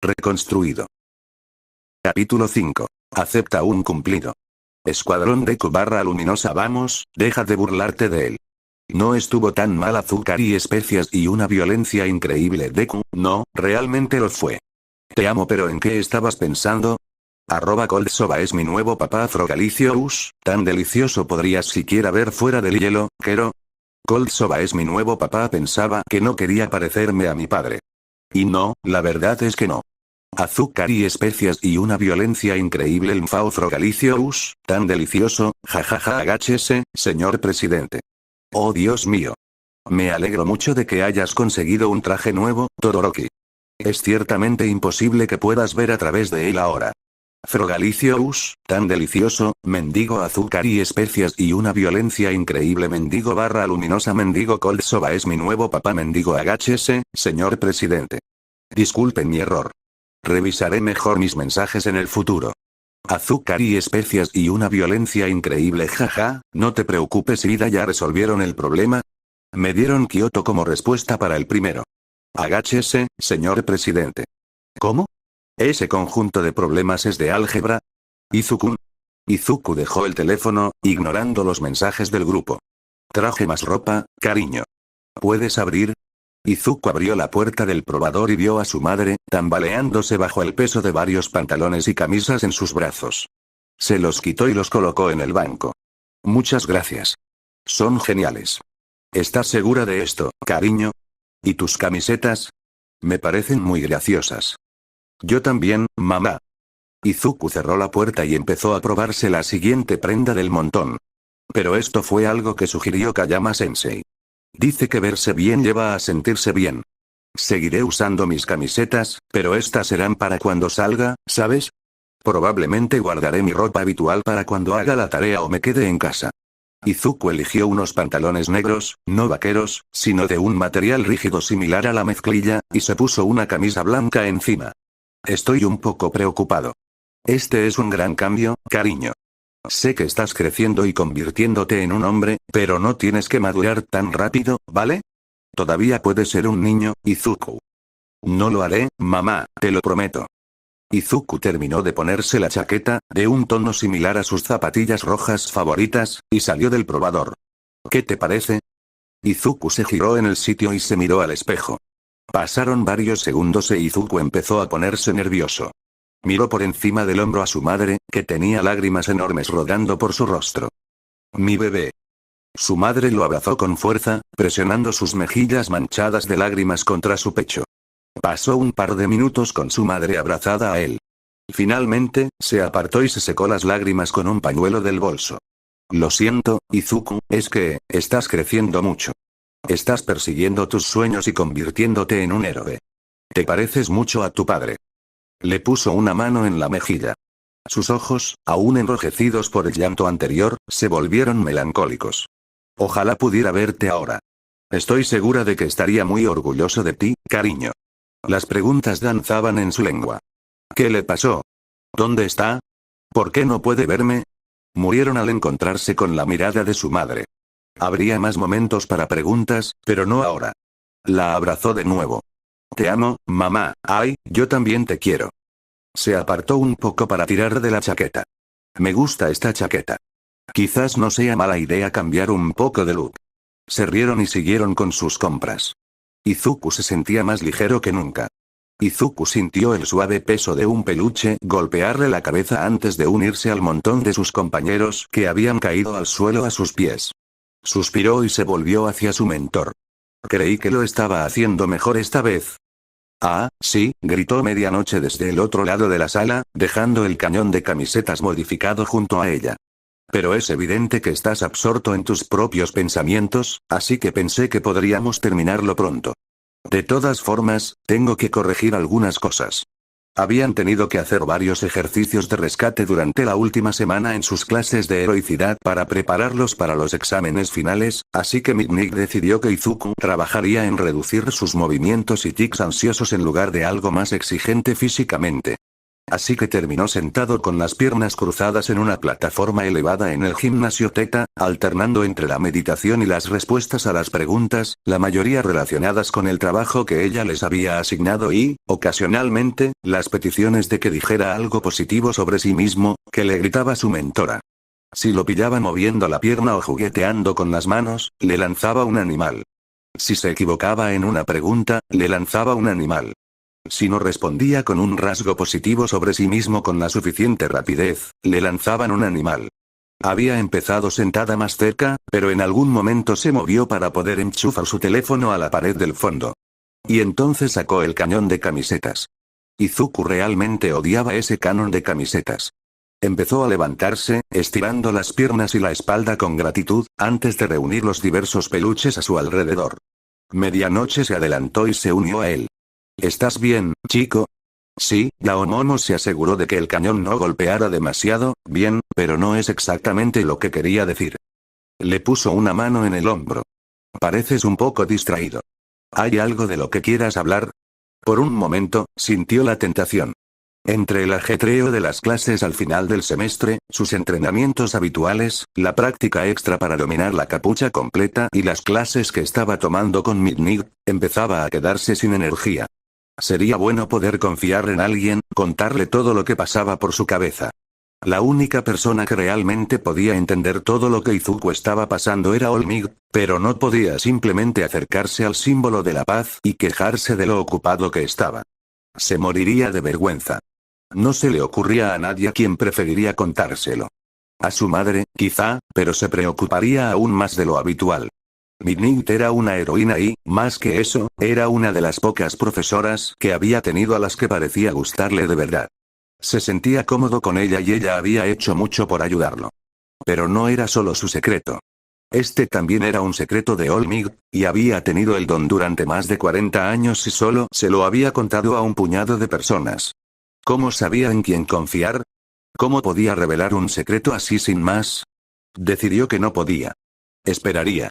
Reconstruido. Capítulo 5. Acepta un cumplido. Escuadrón Deku / Luminosa, vamos, deja de burlarte de él. No estuvo tan mal. Azúcar y especias y una violencia increíble. Deku, no, realmente lo fue. Te amo, pero ¿en qué estabas pensando? @Coldsoba es mi nuevo papá. Frogalicious, tan delicioso podrías siquiera ver fuera del hielo, Kero. Coldsoba es mi nuevo papá. Pensaba que no quería parecerme a mi padre. Y no, la verdad es que no. Azúcar y especias y una violencia increíble. El Mfao Frogalicious, tan delicioso, jajaja. Agáchese, señor presidente. Oh Dios mío. Me alegro mucho de que hayas conseguido un traje nuevo, Todoroki. Es ciertamente imposible que puedas ver a través de él ahora. Frogalicious, tan delicioso, mendigo. Azúcar y especias y una violencia increíble. Mendigo / Luminosa. Mendigo Coldsoba es mi nuevo papá. Mendigo. Agáchese, señor presidente. Disculpe mi error. Revisaré mejor mis mensajes en el futuro. Azúcar y especias y una violencia increíble. Jaja, no te preocupes, Ida, ya resolvieron el problema. Me dieron Kyoto como respuesta para el primero. Agáchese, señor presidente. ¿Cómo? ¿Ese conjunto de problemas es de álgebra? Izuku. Izuku dejó el teléfono, ignorando los mensajes del grupo. Traje más ropa, cariño. ¿Puedes abrir? Izuku abrió la puerta del probador y vio a su madre, tambaleándose bajo el peso de varios pantalones y camisas en sus brazos. Se los quitó y los colocó en el banco. Muchas gracias. Son geniales. ¿Estás segura de esto, cariño? ¿Y tus camisetas? Me parecen muy graciosas. Yo también, mamá. Izuku cerró la puerta y empezó a probarse la siguiente prenda del montón. Pero esto fue algo que sugirió Kayama-sensei. Dice que verse bien lleva a sentirse bien. Seguiré usando mis camisetas, pero estas serán para cuando salga, ¿sabes? Probablemente guardaré mi ropa habitual para cuando haga la tarea o me quede en casa. Izuku eligió unos pantalones negros, no vaqueros, sino de un material rígido similar a la mezclilla, y se puso una camisa blanca encima. Estoy un poco preocupado. Este es un gran cambio, cariño. Sé que estás creciendo y convirtiéndote en un hombre, pero no tienes que madurar tan rápido, ¿vale? Todavía puedes ser un niño, Izuku. No lo haré, mamá, te lo prometo. Izuku terminó de ponerse la chaqueta, de un tono similar a sus zapatillas rojas favoritas, y salió del probador. ¿Qué te parece? Izuku se giró en el sitio y se miró al espejo. Pasaron varios segundos e Izuku empezó a ponerse nervioso. Miró por encima del hombro a su madre, que tenía lágrimas enormes rodando por su rostro. Mi bebé. Su madre lo abrazó con fuerza, presionando sus mejillas manchadas de lágrimas contra su pecho. Pasó un par de minutos con su madre abrazada a él. Finalmente, se apartó y se secó las lágrimas con un pañuelo del bolso. Lo siento, Izuku, es que, estás creciendo mucho. Estás persiguiendo tus sueños y convirtiéndote en un héroe. Te pareces mucho a tu padre. Le puso una mano en la mejilla. Sus ojos, aún enrojecidos por el llanto anterior, se volvieron melancólicos. Ojalá pudiera verte ahora. Estoy segura de que estaría muy orgulloso de ti, cariño. Las preguntas danzaban en su lengua. ¿Qué le pasó? ¿Dónde está? ¿Por qué no puede verme? Murieron al encontrarse con la mirada de su madre. Habría más momentos para preguntas, pero no ahora. La abrazó de nuevo. Te amo, mamá. Ay, yo también te quiero. Se apartó un poco para tirar de la chaqueta. Me gusta esta chaqueta. Quizás no sea mala idea cambiar un poco de look. Se rieron y siguieron con sus compras. Izuku se sentía más ligero que nunca. Izuku sintió el suave peso de un peluche golpearle la cabeza antes de unirse al montón de sus compañeros que habían caído al suelo a sus pies. Suspiró y se volvió hacia su mentor. Creí que lo estaba haciendo mejor esta vez. Ah, sí, gritó Medianoche desde el otro lado de la sala, dejando el cañón de camisetas modificado junto a ella. Pero es evidente que estás absorto en tus propios pensamientos, así que pensé que podríamos terminarlo pronto. De todas formas, tengo que corregir algunas cosas. Habían tenido que hacer varios ejercicios de rescate durante la última semana en sus clases de heroicidad para prepararlos para los exámenes finales, así que Mitnick decidió que Izuku trabajaría en reducir sus movimientos y tics ansiosos en lugar de algo más exigente físicamente. Así que terminó sentado con las piernas cruzadas en una plataforma elevada en el gimnasio Theta, alternando entre la meditación y las respuestas a las preguntas, la mayoría relacionadas con el trabajo que ella les había asignado y, ocasionalmente, las peticiones de que dijera algo positivo sobre sí mismo, que le gritaba su mentora. Si lo pillaba moviendo la pierna o jugueteando con las manos, le lanzaba un animal. Si se equivocaba en una pregunta, le lanzaba un animal. Si no respondía con un rasgo positivo sobre sí mismo con la suficiente rapidez, le lanzaban un animal. Había empezado sentada más cerca, pero en algún momento se movió para poder enchufar su teléfono a la pared del fondo. Y entonces sacó el cañón de camisetas. Izuku realmente odiaba ese cañón de camisetas. Empezó a levantarse, estirando las piernas y la espalda con gratitud, antes de reunir los diversos peluches a su alrededor. Medianoche se adelantó y se unió a él. ¿Estás bien, chico? Sí, Yaomomo se aseguró de que el cañón no golpeara demasiado, bien, pero no es exactamente lo que quería decir. Le puso una mano en el hombro. Pareces un poco distraído. ¿Hay algo de lo que quieras hablar? Por un momento, sintió la tentación. Entre el ajetreo de las clases al final del semestre, sus entrenamientos habituales, la práctica extra para dominar la capucha completa y las clases que estaba tomando con Midnight, empezaba a quedarse sin energía. Sería bueno poder confiar en alguien, contarle todo lo que pasaba por su cabeza. La única persona que realmente podía entender todo lo que Izuku estaba pasando era Olmig, pero no podía simplemente acercarse al símbolo de la paz y quejarse de lo ocupado que estaba. Se moriría de vergüenza. No se le ocurría a nadie a quien preferiría contárselo. A su madre, quizá, pero se preocuparía aún más de lo habitual. Midnight era una heroína y, más que eso, era una de las pocas profesoras que había tenido a las que parecía gustarle de verdad. Se sentía cómodo con ella y ella había hecho mucho por ayudarlo. Pero no era solo su secreto. Este también era un secreto de Olmig, y había tenido el don durante más de 40 años y solo se lo había contado a un puñado de personas. ¿Cómo sabía en quién confiar? ¿Cómo podía revelar un secreto así sin más? Decidió que no podía. Esperaría.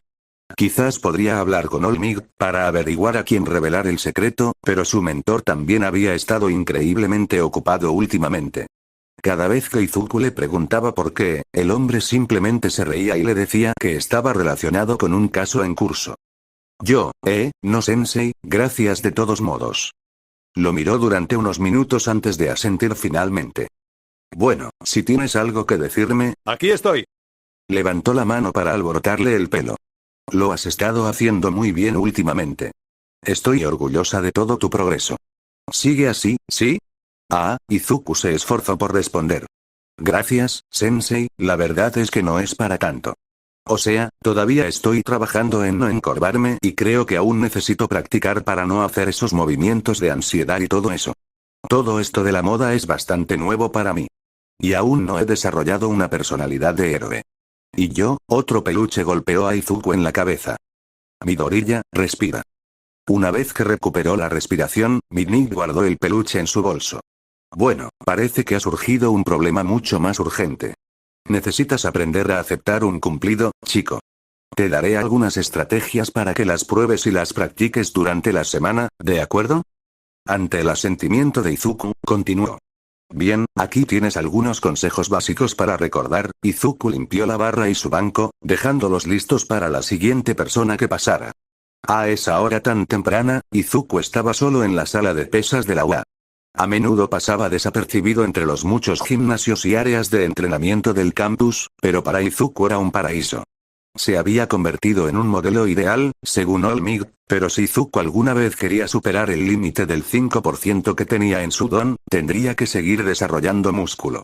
Quizás podría hablar con Olmig, para averiguar a quién revelar el secreto, pero su mentor también había estado increíblemente ocupado últimamente. Cada vez que Izuku le preguntaba por qué, el hombre simplemente se reía y le decía que estaba relacionado con un caso en curso. No sensei, gracias de todos modos. Lo miró durante unos minutos antes de asentir finalmente. Bueno, si tienes algo que decirme... Aquí estoy. Levantó la mano para alborotarle el pelo. Lo has estado haciendo muy bien últimamente. Estoy orgullosa de todo tu progreso. ¿Sigue así, sí? Izuku se esforzó por responder. Gracias, sensei, la verdad es que no es para tanto. O sea, todavía estoy trabajando en no encorvarme y creo que aún necesito practicar para no hacer esos movimientos de ansiedad y todo eso. Todo esto de la moda es bastante nuevo para mí. Y aún no he desarrollado una personalidad de héroe. Y otro peluche golpeó a Izuku en la cabeza. Midoriya, respira. Una vez que recuperó la respiración, Midnight guardó el peluche en su bolso. Bueno, parece que ha surgido un problema mucho más urgente. Necesitas aprender a aceptar un cumplido, chico. Te daré algunas estrategias para que las pruebes y las practiques durante la semana, ¿de acuerdo? Ante el asentimiento de Izuku, continuó. Bien, aquí tienes algunos consejos básicos para recordar. Izuku limpió la barra y su banco, dejándolos listos para la siguiente persona que pasara. A esa hora tan temprana, Izuku estaba solo en la sala de pesas de la UA. A menudo pasaba desapercibido entre los muchos gimnasios y áreas de entrenamiento del campus, pero para Izuku era un paraíso. Se había convertido en un modelo ideal, según Olmig, pero si Izuku alguna vez quería superar el límite del 5% que tenía en su don, tendría que seguir desarrollando músculo.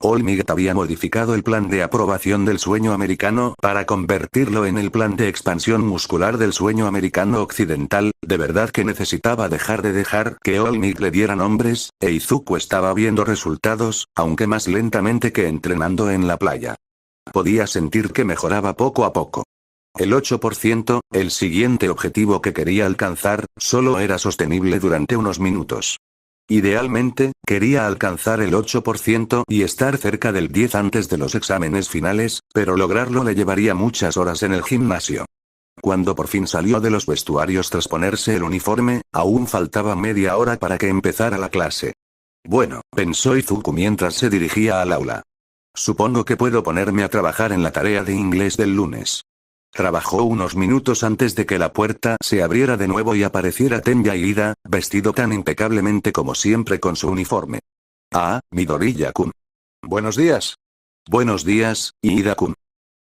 Olmig había modificado el plan de aprobación del sueño americano para convertirlo en el plan de expansión muscular del sueño americano occidental. De verdad que necesitaba dejar que Olmig le diera nombres, e Izuku estaba viendo resultados, aunque más lentamente que entrenando en la playa. Podía sentir que mejoraba poco a poco. El 8%, el siguiente objetivo que quería alcanzar, solo era sostenible durante unos minutos. Idealmente, quería alcanzar el 8% y estar cerca del 10 antes de los exámenes finales, pero lograrlo le llevaría muchas horas en el gimnasio. Cuando por fin salió de los vestuarios tras ponerse el uniforme, aún faltaba media hora para que empezara la clase. Bueno, pensó Izuku mientras se dirigía al aula. Supongo que puedo ponerme a trabajar en la tarea de inglés del lunes. Trabajó unos minutos antes de que la puerta se abriera de nuevo y apareciera Tenya Iida, vestido tan impecablemente como siempre con su uniforme. Ah, Midoriya-kun. Buenos días. Buenos días, Iida-kun.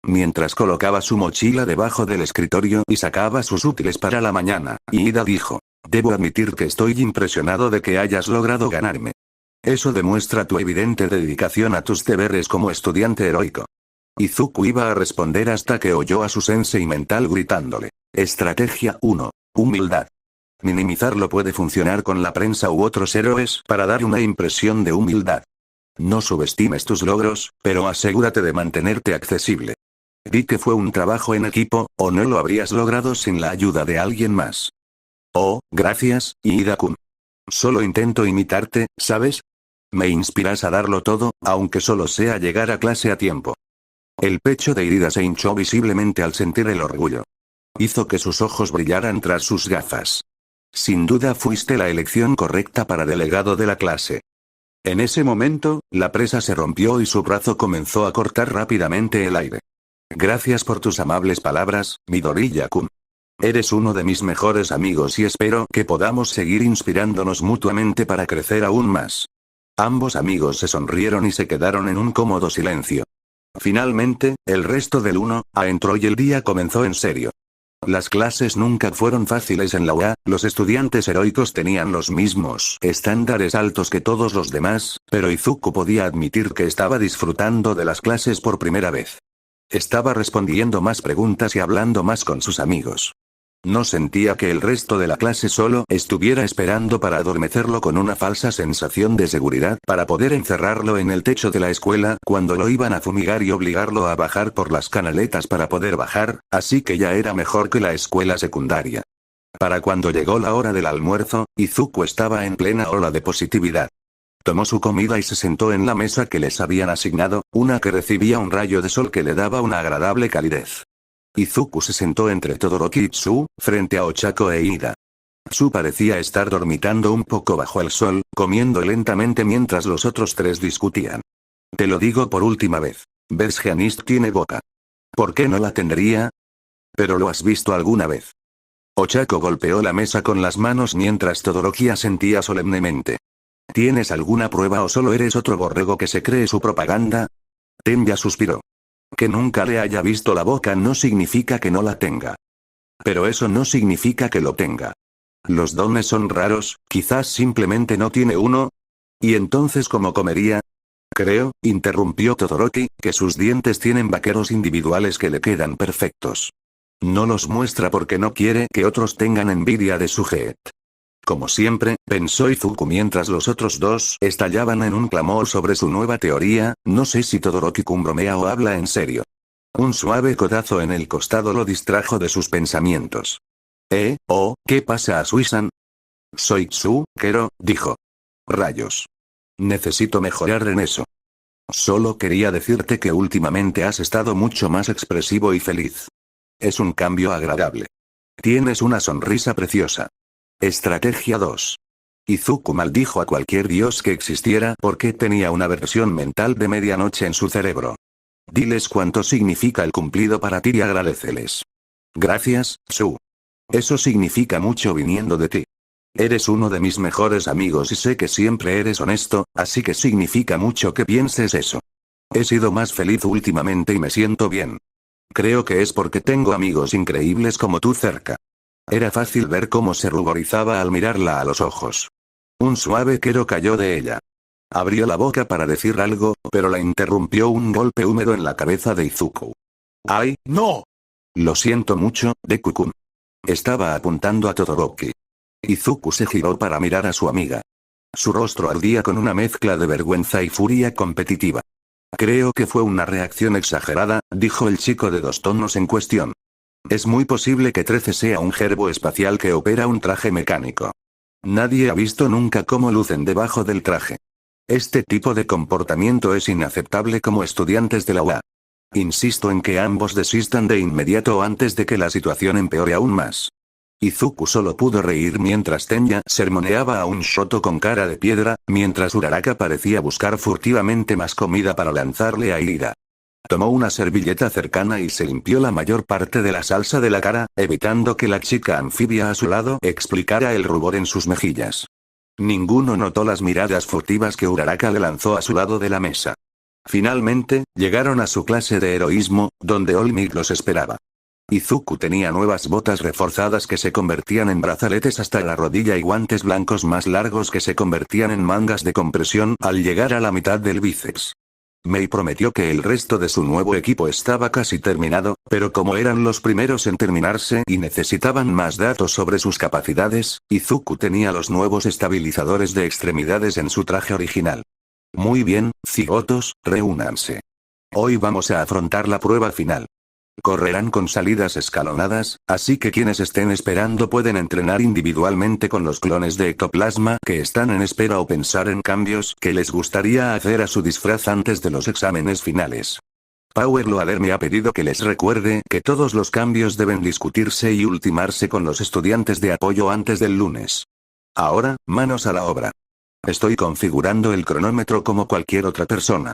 Mientras colocaba su mochila debajo del escritorio y sacaba sus útiles para la mañana, Iida dijo: debo admitir que estoy impresionado de que hayas logrado ganarme. Eso demuestra tu evidente dedicación a tus deberes como estudiante heroico. Izuku iba a responder hasta que oyó a su sensei mental gritándole: Estrategia 1. Humildad. Minimizarlo puede funcionar con la prensa u otros héroes para dar una impresión de humildad. No subestimes tus logros, pero asegúrate de mantenerte accesible. Di que fue un trabajo en equipo, o no lo habrías logrado sin la ayuda de alguien más. Oh, gracias, Iida-kun. Solo intento imitarte, ¿sabes? Me inspiras a darlo todo, aunque solo sea llegar a clase a tiempo. El pecho de Iida se hinchó visiblemente al sentir el orgullo. Hizo que sus ojos brillaran tras sus gafas. Sin duda fuiste la elección correcta para delegado de la clase. En ese momento, la presa se rompió y su brazo comenzó a cortar rápidamente el aire. Gracias por tus amables palabras, Midoriya-kun. Eres uno de mis mejores amigos y espero que podamos seguir inspirándonos mutuamente para crecer aún más. Ambos amigos se sonrieron y se quedaron en un cómodo silencio. Finalmente, el resto del 1A entró y el día comenzó en serio. Las clases nunca fueron fáciles en la UA, los estudiantes heroicos tenían los mismos estándares altos que todos los demás, pero Izuku podía admitir que estaba disfrutando de las clases por primera vez. Estaba respondiendo más preguntas y hablando más con sus amigos. No sentía que el resto de la clase solo estuviera esperando para adormecerlo con una falsa sensación de seguridad para poder encerrarlo en el techo de la escuela cuando lo iban a fumigar y obligarlo a bajar por las canaletas para poder bajar, así que ya era mejor que la escuela secundaria. Para cuando llegó la hora del almuerzo, Izuku estaba en plena ola de positividad. Tomó su comida y se sentó en la mesa que les habían asignado, una que recibía un rayo de sol que le daba una agradable calidez. Izuku se sentó entre Todoroki y Tsu, frente a Ochako e Iida. Tsu parecía estar dormitando un poco bajo el sol, comiendo lentamente mientras los otros tres discutían. Te lo digo por última vez. ¿Ves Geanist tiene boca? ¿Por qué no la tendría? ¿Pero lo has visto alguna vez? Ochako golpeó la mesa con las manos mientras Todoroki asentía solemnemente. ¿Tienes alguna prueba o solo eres otro borrego que se cree su propaganda? Tenya suspiró. Que nunca le haya visto la boca no significa que no la tenga. Pero eso no significa que lo tenga. Los dones son raros, quizás simplemente no tiene uno. ¿Y entonces cómo comería? Creo, interrumpió Todoroki, que sus dientes tienen vaqueros individuales que le quedan perfectos. No los muestra porque no quiere que otros tengan envidia de su jet. Como siempre, pensó Izuku mientras los otros dos estallaban en un clamor sobre su nueva teoría, no sé si Todoroki-kun bromea o habla en serio. Un suave codazo en el costado lo distrajo de sus pensamientos. ¿Qué pasa a Suisan? Soy Tsukero, dijo. Rayos. Necesito mejorar en eso. Solo quería decirte que últimamente has estado mucho más expresivo y feliz. Es un cambio agradable. Tienes una sonrisa preciosa. Estrategia 2. Izuku maldijo a cualquier dios que existiera porque tenía una versión mental de medianoche en su cerebro. Diles cuánto significa el cumplido para ti y agradéceles. Gracias, Tsu. Eso significa mucho viniendo de ti. Eres uno de mis mejores amigos y sé que siempre eres honesto, así que significa mucho que pienses eso. He sido más feliz últimamente y me siento bien. Creo que es porque tengo amigos increíbles como tú cerca. Era fácil ver cómo se ruborizaba al mirarla a los ojos. Un suave quero cayó de ella. Abrió la boca para decir algo, pero la interrumpió un golpe húmedo en la cabeza de Izuku. ¡Ay, no! Lo siento mucho, Deku-kun. Estaba apuntando a Todoroki. Izuku se giró para mirar a su amiga. Su rostro ardía con una mezcla de vergüenza y furia competitiva. Creo que fue una reacción exagerada, dijo el chico de 2 tonos en cuestión. Es muy posible que 13 sea un gerbo espacial que opera un traje mecánico. Nadie ha visto nunca cómo lucen debajo del traje. Este tipo de comportamiento es inaceptable como estudiantes de la UA. Insisto en que ambos desistan de inmediato antes de que la situación empeore aún más. Izuku solo pudo reír mientras Tenya sermoneaba a un Shoto con cara de piedra, mientras Uraraka parecía buscar furtivamente más comida para lanzarle a Ira. Tomó una servilleta cercana y se limpió la mayor parte de la salsa de la cara, evitando que la chica anfibia a su lado explicara el rubor en sus mejillas. Ninguno notó las miradas furtivas que Uraraka le lanzó a su lado de la mesa. Finalmente, llegaron a su clase de heroísmo, donde All Might los esperaba. Izuku tenía nuevas botas reforzadas que se convertían en brazaletes hasta la rodilla y guantes blancos más largos que se convertían en mangas de compresión al llegar a la mitad del bíceps. Mei prometió que el resto de su nuevo equipo estaba casi terminado, pero como eran los primeros en terminarse y necesitaban más datos sobre sus capacidades, Izuku tenía los nuevos estabilizadores de extremidades en su traje original. Muy bien, cigotos, reúnanse. Hoy vamos a afrontar la prueba final. Correrán con salidas escalonadas, así que quienes estén esperando pueden entrenar individualmente con los clones de ectoplasma que están en espera o pensar en cambios que les gustaría hacer a su disfraz antes de los exámenes finales. Power Loader me ha pedido que les recuerde que todos los cambios deben discutirse y ultimarse con los estudiantes de apoyo antes del lunes. Ahora, manos a la obra. Estoy configurando el cronómetro como cualquier otra persona.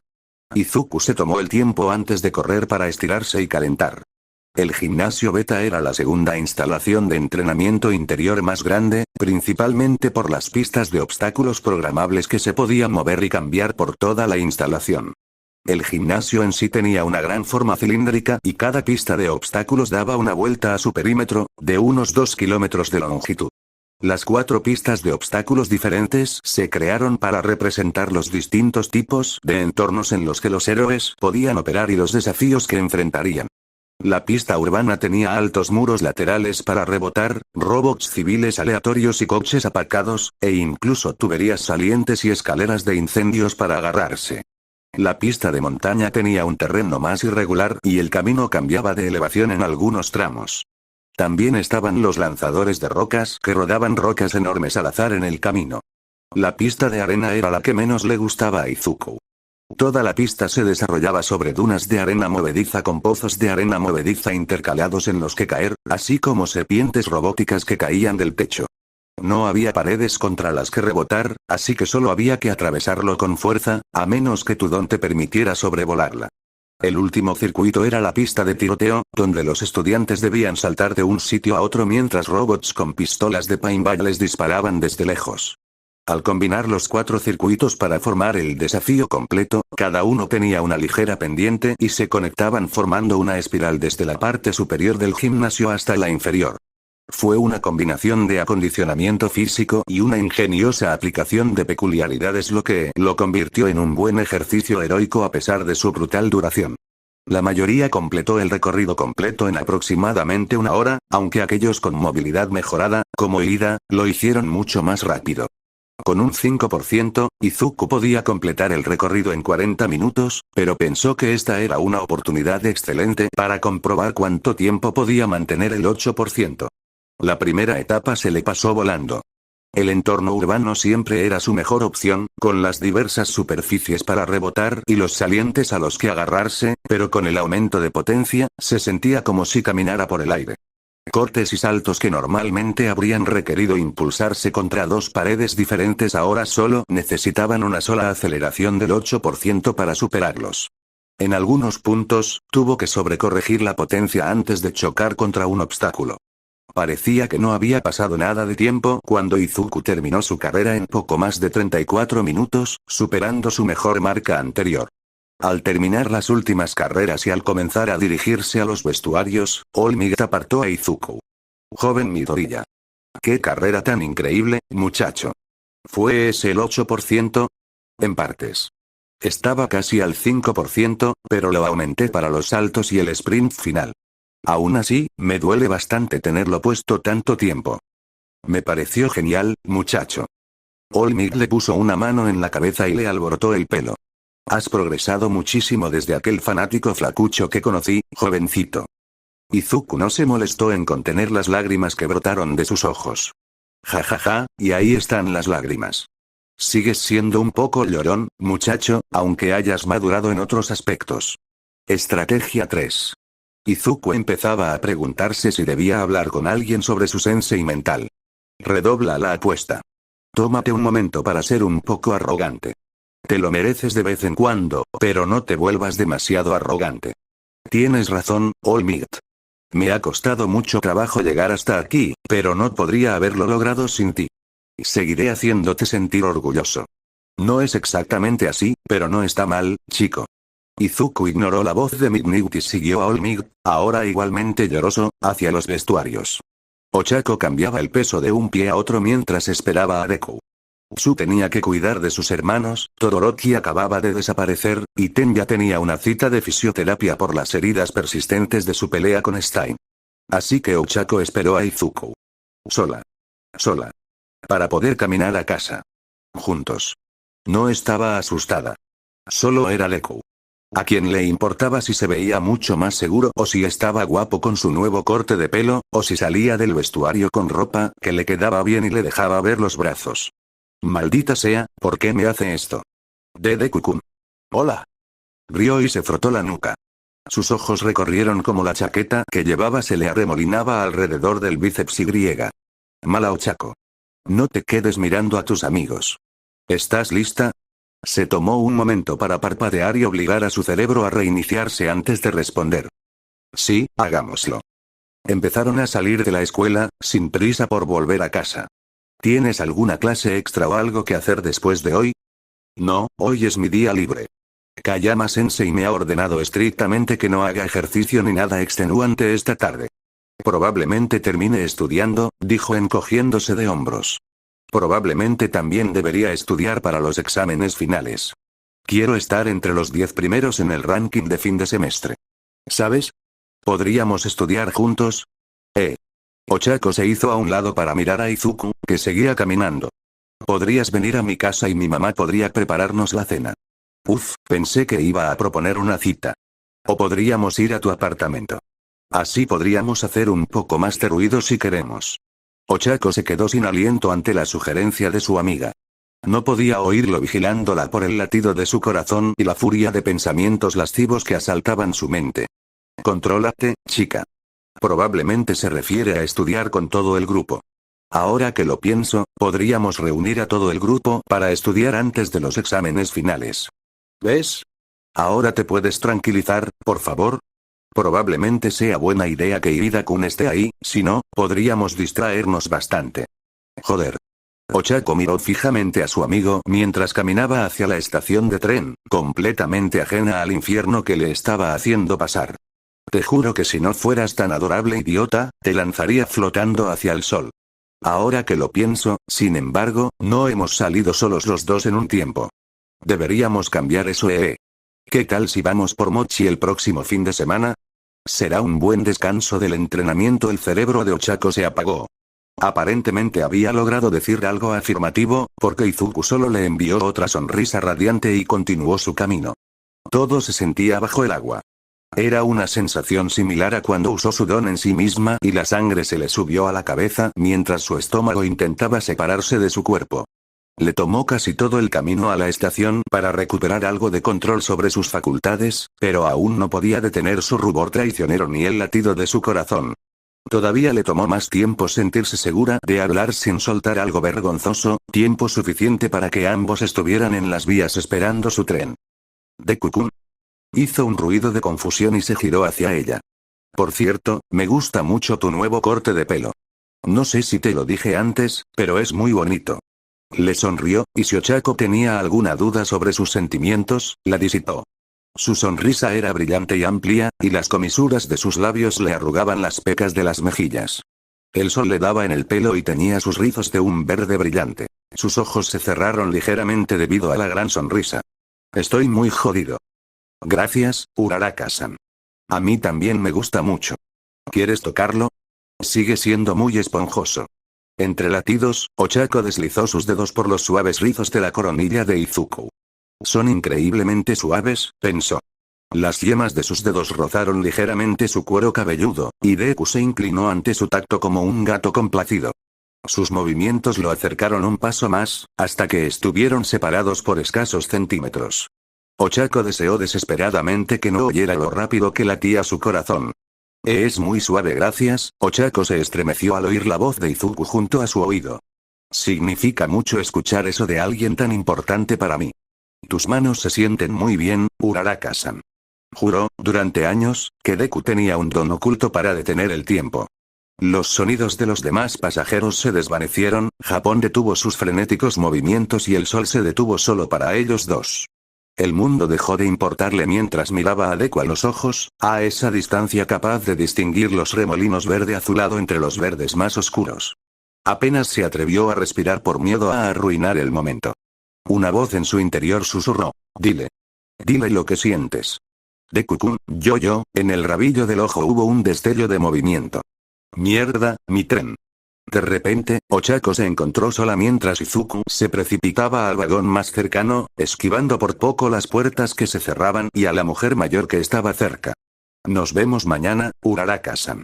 Izuku se tomó el tiempo antes de correr para estirarse y calentar. El gimnasio Beta era la segunda instalación de entrenamiento interior más grande, principalmente por las pistas de obstáculos programables que se podían mover y cambiar por toda la instalación. El gimnasio en sí tenía una gran forma cilíndrica y cada pista de obstáculos daba una vuelta a su perímetro, de unos 2 kilómetros de longitud. Las 4 pistas de obstáculos diferentes se crearon para representar los distintos tipos de entornos en los que los héroes podían operar y los desafíos que enfrentarían. La pista urbana tenía altos muros laterales para rebotar, robots civiles aleatorios y coches aparcados, e incluso tuberías salientes y escaleras de incendios para agarrarse. La pista de montaña tenía un terreno más irregular y el camino cambiaba de elevación en algunos tramos. También estaban los lanzadores de rocas que rodaban rocas enormes al azar en el camino. La pista de arena era la que menos le gustaba a Izuku. Toda la pista se desarrollaba sobre dunas de arena movediza con pozos de arena movediza intercalados en los que caer, así como serpientes robóticas que caían del techo. No había paredes contra las que rebotar, así que solo había que atravesarlo con fuerza, a menos que tu don te permitiera sobrevolarla. El último circuito era la pista de tiroteo, donde los estudiantes debían saltar de un sitio a otro mientras robots con pistolas de paintball les disparaban desde lejos. Al combinar los 4 circuitos para formar el desafío completo, cada uno tenía una ligera pendiente y se conectaban formando una espiral desde la parte superior del gimnasio hasta la inferior. Fue una combinación de acondicionamiento físico y una ingeniosa aplicación de peculiaridades lo que lo convirtió en un buen ejercicio heroico a pesar de su brutal duración. La mayoría completó el recorrido completo en aproximadamente 1 hora, aunque aquellos con movilidad mejorada, como Ida, lo hicieron mucho más rápido. Con un 5%, Izuku podía completar el recorrido en 40 minutos, pero pensó que esta era una oportunidad excelente para comprobar cuánto tiempo podía mantener el 8%. La primera etapa se le pasó volando. El entorno urbano siempre era su mejor opción, con las diversas superficies para rebotar y los salientes a los que agarrarse, pero con el aumento de potencia, se sentía como si caminara por el aire. Cortes y saltos que normalmente habrían requerido impulsarse contra 2 paredes diferentes ahora solo necesitaban una sola aceleración del 8% para superarlos. En algunos puntos, tuvo que sobrecorregir la potencia antes de chocar contra un obstáculo. Parecía que no había pasado nada de tiempo cuando Izuku terminó su carrera en poco más de 34 minutos, superando su mejor marca anterior. Al terminar las últimas carreras y al comenzar a dirigirse a los vestuarios, All Might apartó a Izuku. Joven Midoriya. ¡Qué carrera tan increíble, muchacho! ¿Fue ese el 8%? En partes. Estaba casi al 5%, pero lo aumenté para los saltos y el sprint final. Aún así, me duele bastante tenerlo puesto tanto tiempo. Me pareció genial, muchacho. All Might le puso una mano en la cabeza y le alborotó el pelo. Has progresado muchísimo desde aquel fanático flacucho que conocí, jovencito. Izuku no se molestó en contener las lágrimas que brotaron de sus ojos. Ja ja ja, y ahí están las lágrimas. Sigues siendo un poco llorón, muchacho, aunque hayas madurado en otros aspectos. Estrategia 3. Izuku empezaba a preguntarse si debía hablar con alguien sobre su sensei mental. Redobla la apuesta. Tómate un momento para ser un poco arrogante. Te lo mereces de vez en cuando, pero no te vuelvas demasiado arrogante. Tienes razón, All Might. Me ha costado mucho trabajo llegar hasta aquí, pero no podría haberlo logrado sin ti. Seguiré haciéndote sentir orgulloso. No es exactamente así, pero no está mal, chico. Izuku ignoró la voz de Midnight y siguió a All Might, ahora igualmente lloroso, hacia los vestuarios. Ochako cambiaba el peso de un pie a otro mientras esperaba a Deku. Su tenía que cuidar de sus hermanos, Todoroki acababa de desaparecer, y Tenya tenía una cita de fisioterapia por las heridas persistentes de su pelea con Stein. Así que Ochako esperó a Izuku. Sola. Para poder caminar a casa. Juntos. No estaba asustada. Solo era Deku. ¿A quién le importaba si se veía mucho más seguro o si estaba guapo con su nuevo corte de pelo, o si salía del vestuario con ropa que le quedaba bien y le dejaba ver los brazos? Maldita sea, ¿por qué me hace esto? Deku-kun. Hola. Rió y se frotó la nuca. Sus ojos recorrieron como la chaqueta que llevaba se le arremolinaba alrededor del bíceps y griega. Mala Ochako. No te quedes mirando a tus amigos. ¿Estás lista? Se tomó un momento para parpadear y obligar a su cerebro a reiniciarse antes de responder. Sí, hagámoslo. Empezaron a salir de la escuela, sin prisa por volver a casa. ¿Tienes alguna clase extra o algo que hacer después de hoy? No, hoy es mi día libre. Kayama Sensei me ha ordenado estrictamente que no haga ejercicio ni nada extenuante esta tarde. Probablemente termine estudiando, dijo encogiéndose de hombros. Probablemente también debería estudiar para los exámenes finales. Quiero estar entre los 10 primeros en el ranking de fin de semestre. ¿Sabes? ¿Podríamos estudiar juntos? Ochako se hizo a un lado para mirar a Izuku, que seguía caminando. Podrías venir a mi casa y mi mamá podría prepararnos la cena. Pensé que iba a proponer una cita. O podríamos ir a tu apartamento. Así podríamos hacer un poco más de ruido si queremos. Ochako se quedó sin aliento ante la sugerencia de su amiga. No podía oírlo vigilándola por el latido de su corazón y la furia de pensamientos lascivos que asaltaban su mente. Contrólate, chica. Probablemente se refiere a estudiar con todo el grupo. Ahora que lo pienso, podríamos reunir a todo el grupo para estudiar antes de los exámenes finales. ¿Ves? Ahora te puedes tranquilizar, por favor. Probablemente sea buena idea que Irida-kun esté ahí, si no, podríamos distraernos bastante. Joder. Ochako miró fijamente a su amigo mientras caminaba hacia la estación de tren, completamente ajena al infierno que le estaba haciendo pasar. Te juro que si no fueras tan adorable idiota, te lanzaría flotando hacia el sol. Ahora que lo pienso, sin embargo, no hemos salido solos los dos en un tiempo. Deberíamos cambiar eso, ¿Qué tal si vamos por mochi el próximo fin de semana? Será un buen descanso del entrenamiento. El cerebro de Ochako se apagó. Aparentemente había logrado decir algo afirmativo, porque Izuku solo le envió otra sonrisa radiante y continuó su camino. Todo se sentía bajo el agua. Era una sensación similar a cuando usó su don en sí misma y la sangre se le subió a la cabeza mientras su estómago intentaba separarse de su cuerpo. Le tomó casi todo el camino a la estación para recuperar algo de control sobre sus facultades, pero aún no podía detener su rubor traicionero ni el latido de su corazón. Todavía le tomó más tiempo sentirse segura de hablar sin soltar algo vergonzoso, tiempo suficiente para que ambos estuvieran en las vías esperando su tren. Deku-kun. Hizo un ruido de confusión y se giró hacia ella. Por cierto, me gusta mucho tu nuevo corte de pelo. No sé si te lo dije antes, pero es muy bonito. Le sonrió, y si Ochako tenía alguna duda sobre sus sentimientos, la disipó. Su sonrisa era brillante y amplia, y las comisuras de sus labios le arrugaban las pecas de las mejillas. El sol le daba en el pelo y tenía sus rizos de un verde brillante. Sus ojos se cerraron ligeramente debido a la gran sonrisa. Estoy muy jodido. Gracias, Uraraka-san. A mí también me gusta mucho. ¿Quieres tocarlo? Sigue siendo muy esponjoso. Entre latidos, Ochako deslizó sus dedos por los suaves rizos de la coronilla de Izuku. Son increíblemente suaves, pensó. Las yemas de sus dedos rozaron ligeramente su cuero cabelludo, y Deku se inclinó ante su tacto como un gato complacido. Sus movimientos lo acercaron un paso más, hasta que estuvieron separados por escasos centímetros. Ochako deseó desesperadamente que no oyera lo rápido que latía su corazón. Es muy suave, gracias. Ochako se estremeció al oír la voz de Izuku junto a su oído. Significa mucho escuchar eso de alguien tan importante para mí. Tus manos se sienten muy bien, Uraraka-san. Juró, durante años, que Deku tenía un don oculto para detener el tiempo. Los sonidos de los demás pasajeros se desvanecieron, Japón detuvo sus frenéticos movimientos y el sol se detuvo solo para ellos dos. El mundo dejó de importarle mientras miraba a Deku a los ojos, a esa distancia capaz de distinguir los remolinos verde azulado entre los verdes más oscuros. Apenas se atrevió a respirar por miedo a arruinar el momento. Una voz en su interior susurró: dile. Dile lo que sientes. Deku-kun, en el rabillo del ojo hubo un destello de movimiento. Mierda, mi tren. De repente, Ochako se encontró sola mientras Izuku se precipitaba al vagón más cercano, esquivando por poco las puertas que se cerraban y a la mujer mayor que estaba cerca. Nos vemos mañana, Uraraka-san.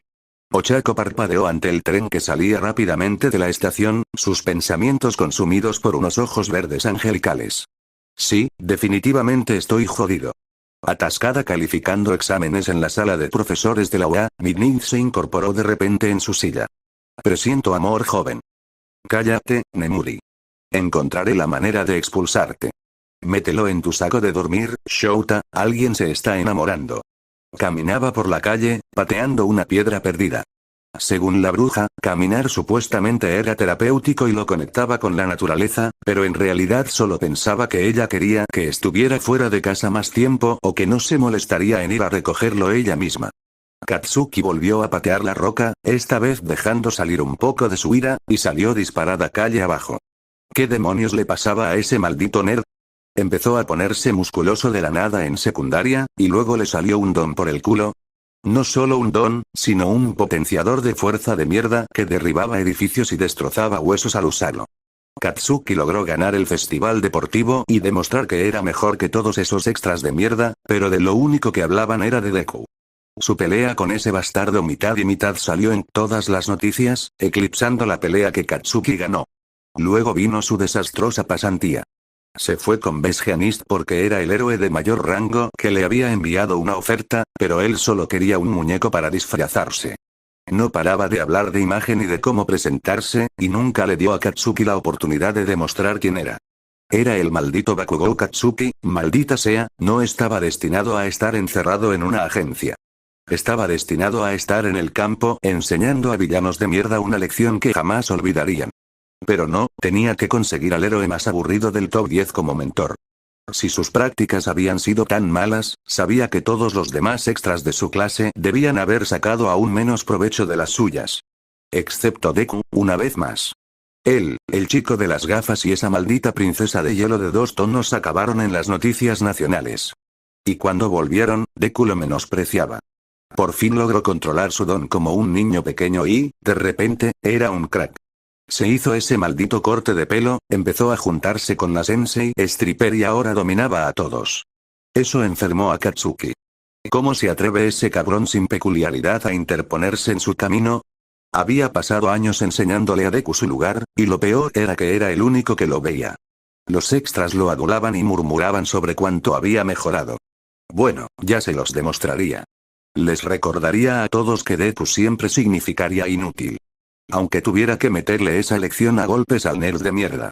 Ochako parpadeó ante el tren que salía rápidamente de la estación, sus pensamientos consumidos por unos ojos verdes angelicales. Sí, definitivamente estoy jodido. Atascada calificando exámenes en la sala de profesores de la UA, Midnight se incorporó de repente en su silla. Presiento amor, joven. Cállate, Nemuri. Encontraré la manera de expulsarte. Mételo en tu saco de dormir, Shouta, alguien se está enamorando. Caminaba por la calle, pateando una piedra perdida. Según la bruja, caminar supuestamente era terapéutico y lo conectaba con la naturaleza, pero en realidad solo pensaba que ella quería que estuviera fuera de casa más tiempo o que no se molestaría en ir a recogerlo ella misma. Katsuki volvió a patear la roca, esta vez dejando salir un poco de su ira, y salió disparada calle abajo. ¿Qué demonios le pasaba a ese maldito nerd? Empezó a ponerse musculoso de la nada en secundaria, y luego le salió un don por el culo. No solo un don, sino un potenciador de fuerza de mierda que derribaba edificios y destrozaba huesos al usarlo. Katsuki logró ganar el festival deportivo y demostrar que era mejor que todos esos extras de mierda, pero de lo único que hablaban era de Deku. Su pelea con ese bastardo mitad y mitad salió en todas las noticias, eclipsando la pelea que Katsuki ganó. Luego vino su desastrosa pasantía. Se fue con Besgianist porque era el héroe de mayor rango que le había enviado una oferta, pero él solo quería un muñeco para disfrazarse. No paraba de hablar de imagen y de cómo presentarse, y nunca le dio a Katsuki la oportunidad de demostrar quién era. Era el maldito Bakugou Katsuki, maldita sea, no estaba destinado a estar encerrado en una agencia. Estaba destinado a estar en el campo enseñando a villanos de mierda una lección que jamás olvidarían. Pero no, tenía que conseguir al héroe más aburrido del top 10 como mentor. Si sus prácticas habían sido tan malas, sabía que todos los demás extras de su clase debían haber sacado aún menos provecho de las suyas. Excepto Deku, una vez más. Él, el chico de las gafas y esa maldita princesa de hielo de 2 tonos acabaron en las noticias nacionales. Y cuando volvieron, Deku lo menospreciaba. Por fin logró controlar su don como un niño pequeño y, de repente, era un crack. Se hizo ese maldito corte de pelo, empezó a juntarse con la sensei stripper y ahora dominaba a todos. Eso enfermó a Katsuki. ¿Cómo se atreve ese cabrón sin peculiaridad a interponerse en su camino? Había pasado años enseñándole a Deku su lugar, y lo peor era que era el único que lo veía. Los extras lo adulaban y murmuraban sobre cuánto había mejorado. Bueno, ya se los demostraría. Les recordaría a todos que Deku siempre significaría inútil. Aunque tuviera que meterle esa lección a golpes al nerd de mierda.